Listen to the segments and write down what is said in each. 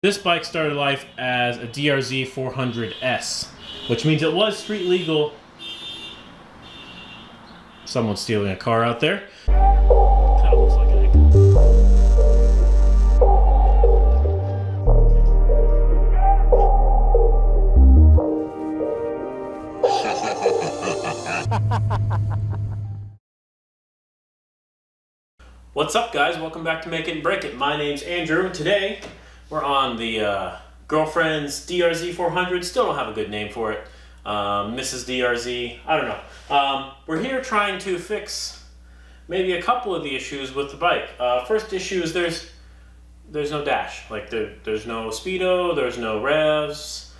This bike started life as a DR-Z400S, which means it was street legal. Someone's stealing a car out there. Kind of looks like an What's up, guys? Welcome back to Make It and Break It. My name's Andrew, and today we're on the girlfriend's DR-Z400. Still don't have a good name for it. Mrs. DR-Z, I don't know. We're here trying to fix maybe a couple of the issues with the bike. First issue is there's no dash. Like there's no speedo, there's no revs.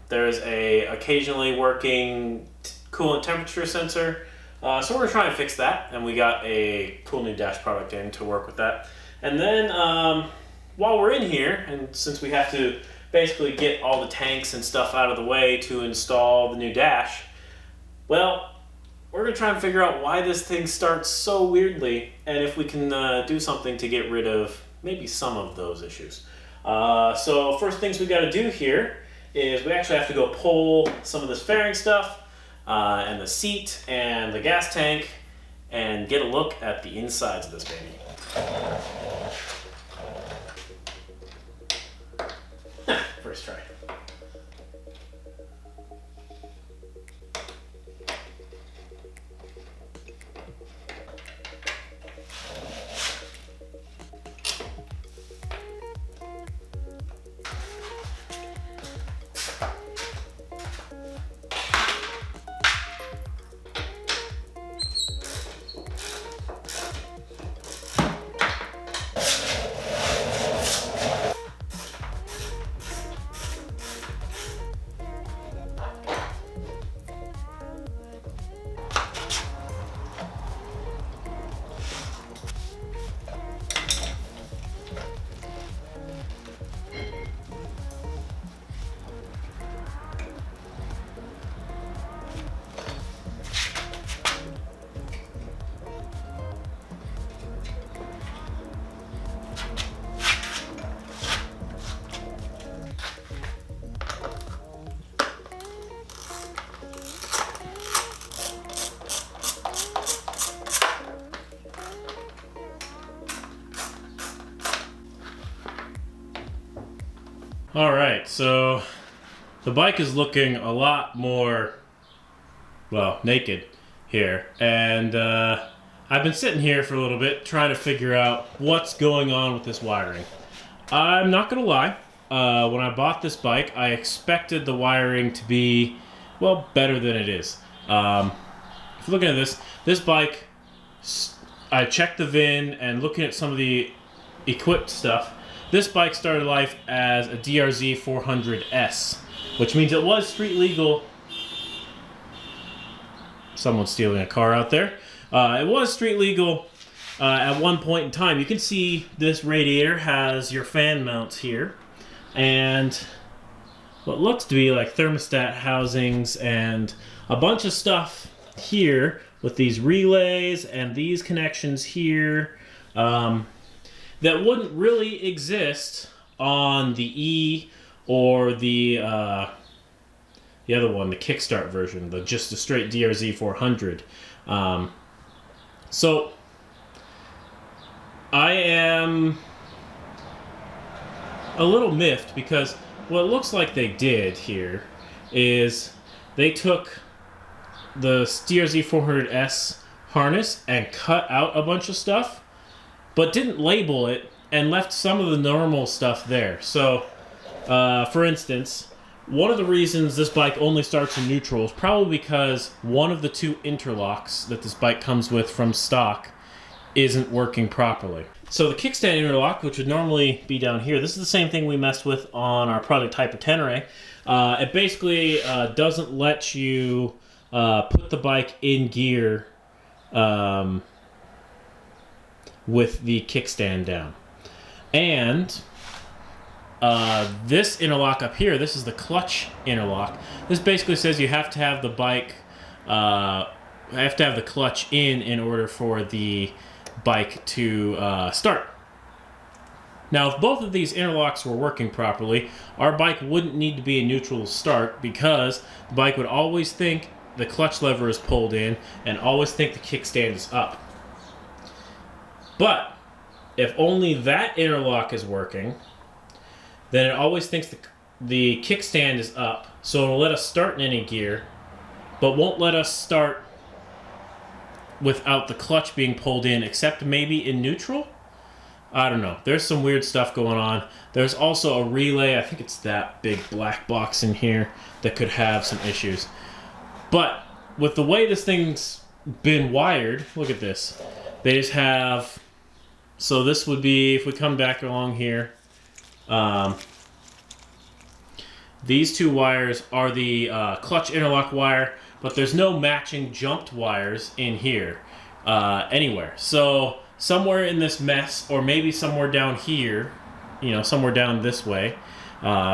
There's a occasionally working coolant temperature sensor. So we're trying to fix that, and we got a cool new dash product in to work with that. And then while we're in here, and since we have to basically get all the tanks and stuff out of the way to install the new dash, well, we're going to try and figure out why this thing starts so weirdly, and if we can do something to get rid of maybe some of those issues. So first things we got to do here is we actually have to go pull some of this fairing stuff, and the seat and the gas tank, and get a look at the insides of this baby. First try. Alright, so the bike is looking a lot more, well, naked here, and I've been sitting here for a little bit trying to figure out what's going on with this wiring. I'm not gonna lie, when I bought this bike I expected the wiring to be, well, better than it is. If you're looking at this bike, I checked the VIN and looking at some of the equipped stuff. This bike started life as a DR-Z400S, which means it was street legal. Someone's stealing a car out there. It was street legal at one point in time. You can see this radiator has your fan mounts here, and what looks to be like thermostat housings and a bunch of stuff here with these relays and these connections here. That wouldn't really exist on the E or the other one, the kickstart version, just the straight DR-Z400. So I am a little miffed because what it looks like they did here is they took the DR-Z400S harness and cut out a bunch of stuff, but didn't label it and left some of the normal stuff there. So, for instance, one of the reasons this bike only starts in neutral is probably because one of the two interlocks that this bike comes with from stock isn't working properly. So the kickstand interlock, which would normally be down here, this is the same thing we messed with on our Project Hypertenere. It basically doesn't let you put the bike in gear with the kickstand down. And this interlock up here, this is the clutch interlock. This basically says you have to have the bike, have to have the clutch in order for the bike to start. Now, if both of these interlocks were working properly, our bike wouldn't need to be in neutral to start, because the bike would always think the clutch lever is pulled in and always think the kickstand is up. But if only that interlock is working, then it always thinks the kickstand is up, so it'll let us start in any gear, but won't let us start without the clutch being pulled in, except maybe in neutral? I don't know. There's some weird stuff going on. There's also a relay, I think it's that big black box in here, that could have some issues. But with the way this thing's been wired, look at this. They just have, so this would be, if we come back along here, these two wires are the clutch interlock wire, but there's no matching jumped wires in here anywhere. So somewhere in this mess, or maybe somewhere down here, you know, somewhere down this way,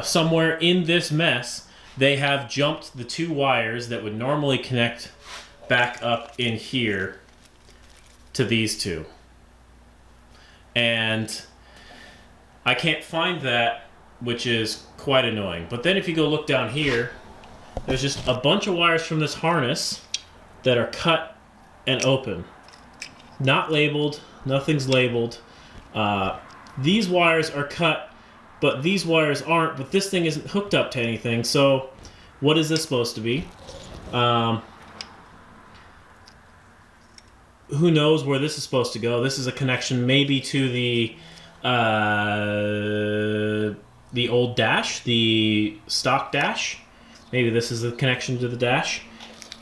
somewhere in this mess, they have jumped the two wires that would normally connect back up in here to these two. And I can't find that, which is quite annoying. But then if you go look down here, there's just a bunch of wires from this harness that are cut and open. Not labeled, nothing's labeled. These wires are cut, but these wires aren't, but this thing isn't hooked up to anything, so what is this supposed to be? Who knows where this is supposed to go? This is a connection maybe to the old dash, the stock dash. Maybe this is the connection to the dash.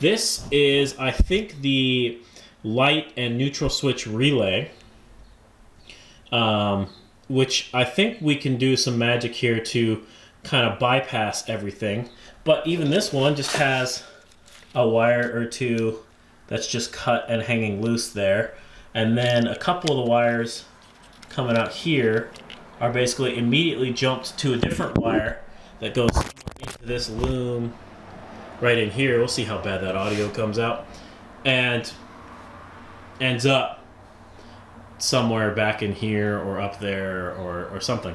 This is, I think, the light and neutral switch relay, which I think we can do some magic here to kind of bypass everything. But even this one just has a wire or two that's just cut and hanging loose there. And then a couple of the wires coming out here are basically immediately jumped to a different wire that goes into this loom right in here. We'll see how bad that audio comes out. And ends up somewhere back in here or up there or something.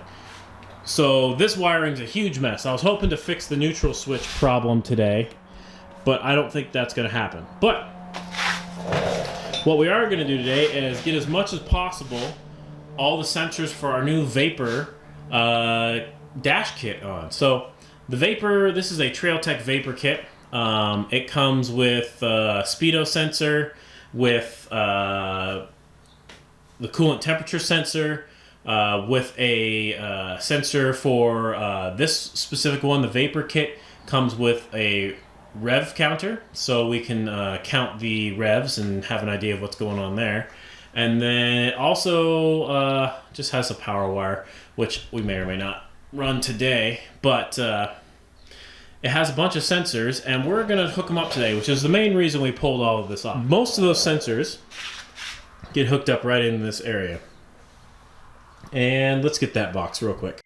So this wiring's a huge mess. I was hoping to fix the neutral switch problem today, but I don't think that's going to happen. But what we are going to do today is get as much as possible all the sensors for our new Vapor dash kit on. So the Vapor, this is a Trailtech Vapor kit. It comes with a speedo sensor, with the coolant temperature sensor, with a sensor for this specific one. The Vapor kit comes with a rev counter, so we can count the revs and have an idea of what's going on there. And then it also just has a power wire, which we may or may not run today, but it has a bunch of sensors, and we're going to hook them up today, which is the main reason we pulled all of this off. Most of those sensors get hooked up right in this area. And let's get that box real quick.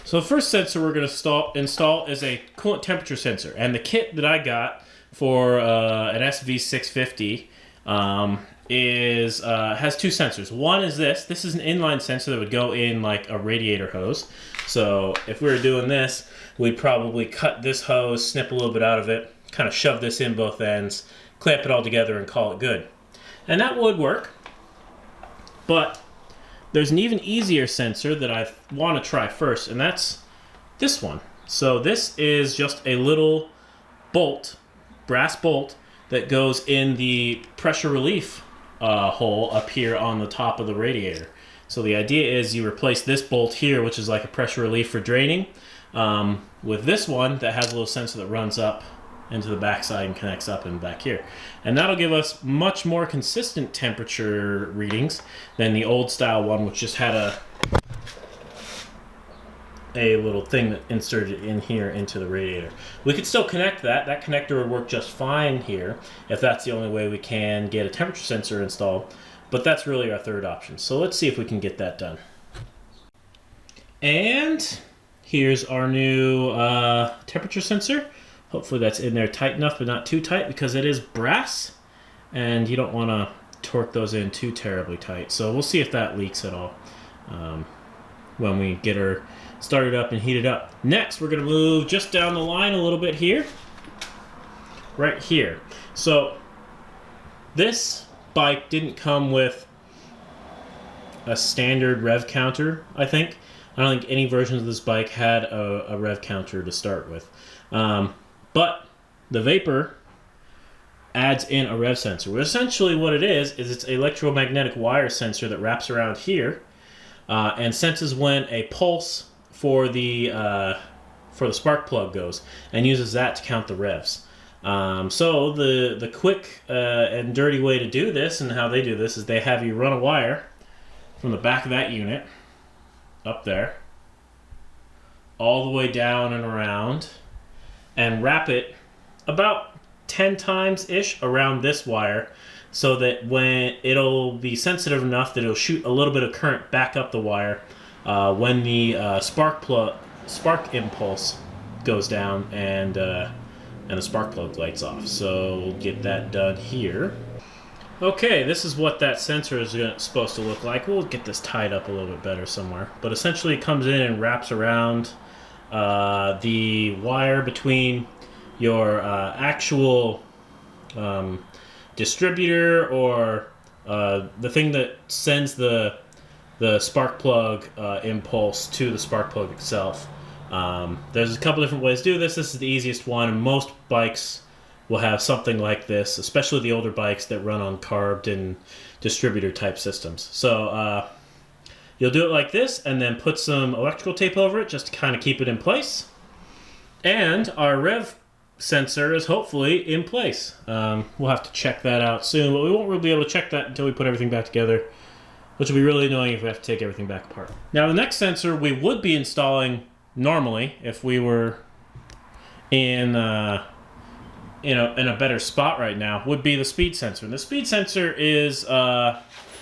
So the first sensor we're going to install is a coolant temperature sensor. And the kit that I got for an SV650 has two sensors. One is this. This is an inline sensor that would go in like a radiator hose. So if we were doing this, we'd probably cut this hose, snip a little bit out of it, kind of shove this in both ends, clamp it all together, and call it good. And that would work. But there's an even easier sensor that I want to try first, and that's this one. So this is just a little bolt, brass bolt, that goes in the pressure relief hole up here on the top of the radiator. So the idea is you replace this bolt here, which is like a pressure relief for draining, with this one that has a little sensor that runs up into the backside and connects up and back here. And that'll give us much more consistent temperature readings than the old style one, which just had a little thing that inserted in here into the radiator. We could still connect that. That connector would work just fine here if that's the only way we can get a temperature sensor installed, but that's really our third option. So let's see if we can get that done. And here's our new temperature sensor. Hopefully that's in there tight enough, but not too tight, because it is brass and you don't want to torque those in too terribly tight. So we'll see if that leaks at all. when we get her started up and heated up. Next, we're going to move just down the line a little bit here. Right here. So this bike didn't come with a standard rev counter, I think. I don't think any versions of this bike had a rev counter to start with. But the Vapor adds in a rev sensor. Well, essentially what it is it's an electromagnetic wire sensor that wraps around here and senses when a pulse for the spark plug goes and uses that to count the revs. So the quick and dirty way to do this, and how they do this, is they have you run a wire from the back of that unit up there all the way down and around and wrap it about 10 times ish around this wire, so that when it'll be sensitive enough that it'll shoot a little bit of current back up the wire when the spark impulse goes down and the spark plug lights off. So we'll get that done here. Okay, this is what that sensor is supposed to look like. We'll get this tied up a little bit better somewhere. But essentially it comes in and wraps around the wire between your actual distributor, or the thing that sends the spark plug impulse to the spark plug itself. There's a couple different ways to do this. This is the easiest one, and most bikes will have something like this, especially the older bikes that run on carbed and distributor type systems. So you'll do it like this and then put some electrical tape over it just to kind of keep it in place. And our rev sensor is hopefully in place. We'll have to check that out soon, but we won't really be able to check that until we put everything back together, which will be really annoying if we have to take everything back apart. Now the next sensor we would be installing normally if we were in a better spot right now would be the speed sensor. And the speed sensor is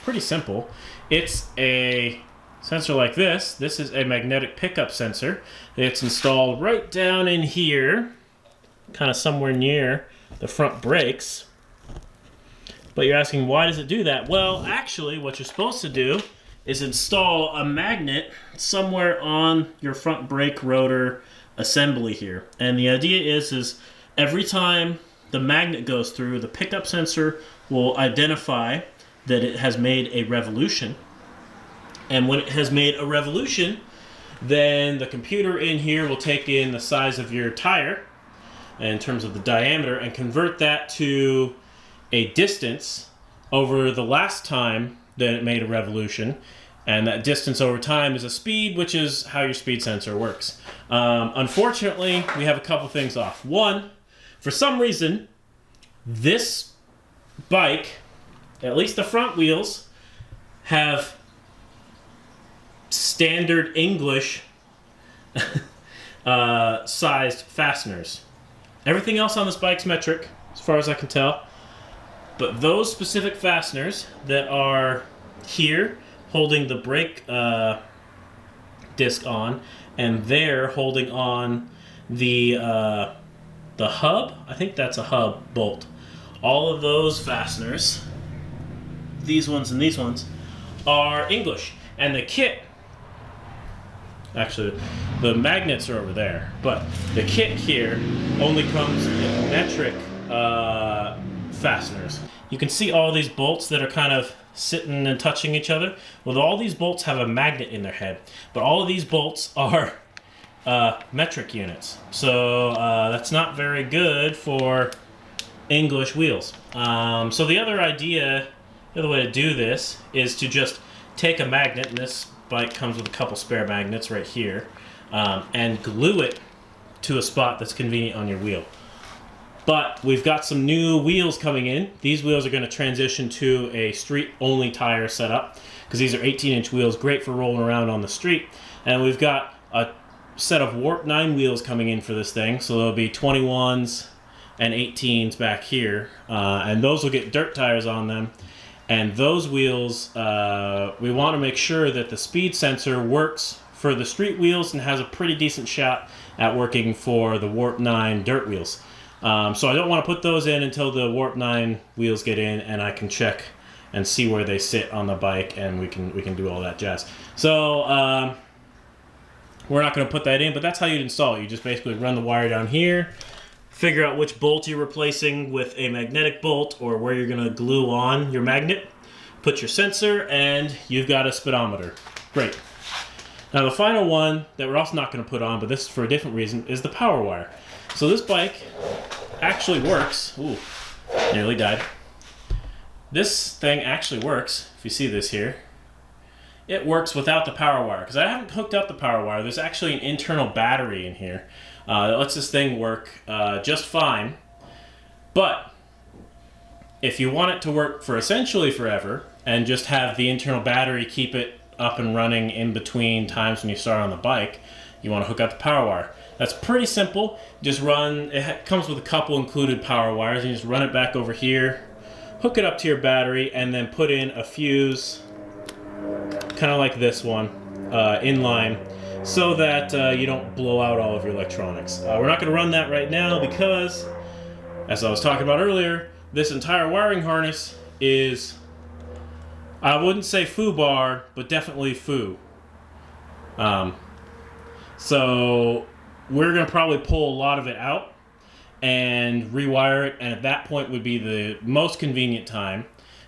pretty simple. It's a sensor like this. This is a magnetic pickup sensor. It's installed right down in here, kind of somewhere near the front brakes. But you're asking, why does it do that? Well, actually, what you're supposed to do is install a magnet somewhere on your front brake rotor assembly here. And the idea is every time the magnet goes through, the pickup sensor will identify that it has made a revolution. And when it has made a revolution, then the computer in here will take in the size of your tire in terms of the diameter and convert that to a distance over the last time that it made a revolution. And that distance over time is a speed, which is how your speed sensor works. Unfortunately, we have a couple things off. One, for some reason, this bike, at least the front wheels, have standard English sized fasteners. Everything else on this bike's metric, as far as I can tell. But those specific fasteners that are here, holding the brake disc on, and there holding on the hub, I think that's a hub bolt. All of those fasteners, these ones and these ones, are English. And the kit, actually the magnets are over there, but the kit here only comes with metric fasteners. You can see all these bolts that are kind of sitting and touching each other. Well, all these bolts have a magnet in their head, but all of these bolts are metric units. So that's not very good for English wheels. So the other way to do this is to just take a magnet, and this bike comes with a couple spare magnets right here, and glue it to a spot that's convenient on your wheel. But we've got some new wheels coming in. These wheels are going to transition to a street-only tire setup, because these are 18-inch wheels, great for rolling around on the street. And we've got a set of Warp 9 wheels coming in for this thing, so there'll be 21s and 18s back here, and those will get dirt tires on them. And those wheels, we want to make sure that the speed sensor works for the street wheels and has a pretty decent shot at working for the Warp 9 dirt wheels. So I don't want to put those in until the Warp 9 wheels get in and I can check and see where they sit on the bike, and we can do all that jazz. So we're not going to put that in, but that's how you'd install it. You just basically run the wire down here, figure out which bolt you're replacing with a magnetic bolt or where you're going to glue on your magnet, put your sensor, and you've got a speedometer. Great. Now the final one that we're also not going to put on, but this is for a different reason, is the power wire. So this bike actually works. Ooh, nearly died. This thing actually works, if you see this here. It works without the power wire, because I haven't hooked up the power wire. There's actually an internal battery in here that lets this thing work just fine. But if you want it to work for essentially forever and just have the internal battery keep it up and running in between times when you start on the bike, you want to hook up the power wire. That's pretty simple. Just run, it comes with a couple included power wires, and you just run it back over here, hook it up to your battery, and then put in a fuse, kind of like this one, in line, so that you don't blow out all of your electronics. We're not going to run that right now because, as I was talking about earlier, this entire wiring harness is, I wouldn't say foobar, but definitely foo. So we're going to probably pull a lot of it out and rewire it, and at that point would be the most convenient time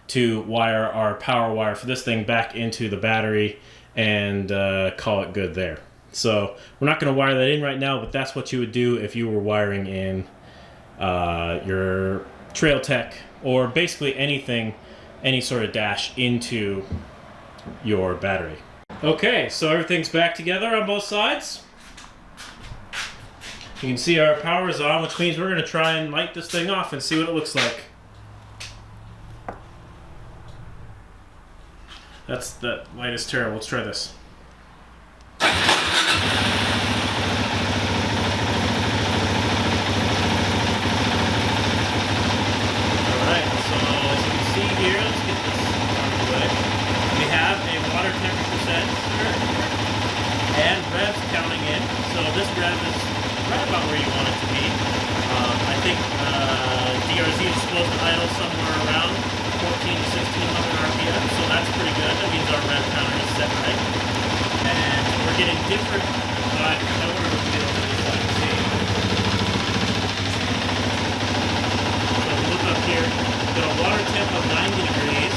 to wire our power wire for this thing back into the battery and call it good there. So we're not going to wire that in right now, but that's what you would do if you were wiring in your Trail Tech or basically anything, any sort of dash into your battery. Okay, so everything's back together on both sides. You can see our power is on, which means we're going to try and light this thing off and see what it looks like. That light is terrible. Let's try this. Alright, so as you can see here, let's get this out of the way. We have a water temperature sensor and revs counting in. So this rev is right about where you want it to be. I think DR-Z is supposed to idle somewhere around 14 to 1600 RPM, so that's pretty good. That means our rev counter is set right. And we're getting different, I wonder if we can get over this side and see. So look up here, we've got a water temp of 90 degrees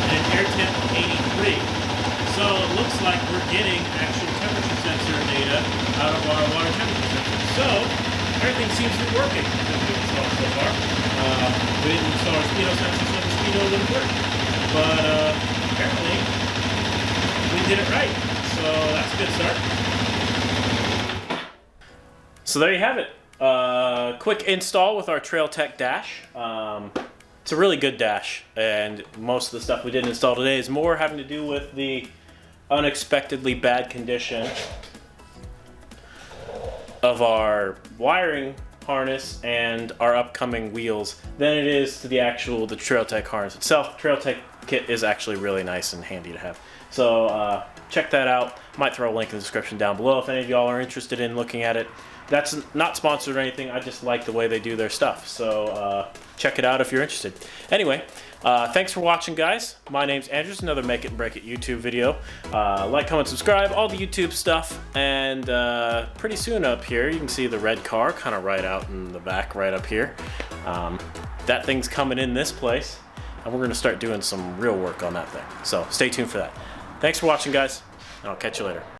and an air temp of 83. So it looks like we're getting actual temperature sensor data out of our water temperature sensor. So everything seems to be working that we've installed so far. We didn't install our speedo sensor, so the speedo wouldn't work. But apparently we did it right. So that's a good start. So there you have it. Quick install with our Trail Tech dash. It's a really good dash, and most of the stuff we didn't install today is more having to do with the unexpectedly bad condition of our wiring harness and our upcoming wheels than it is to the Trail Tech harness itself. Trail Tech kit is actually really nice and handy to have. So check that out. Might throw a link in the description down below if any of y'all are interested in looking at it. That's not sponsored or anything. I just like the way they do their stuff. So check it out if you're interested. Anyway, thanks for watching, guys. My name's Andrew. Another Make It and Break It YouTube video. Like, comment, subscribe, all the YouTube stuff. And pretty soon up here, you can see the red car kind of right out in the back, right up here. That thing's coming in this place. And we're going to start doing some real work on that thing. So stay tuned for that. Thanks for watching, guys. And I'll catch you later.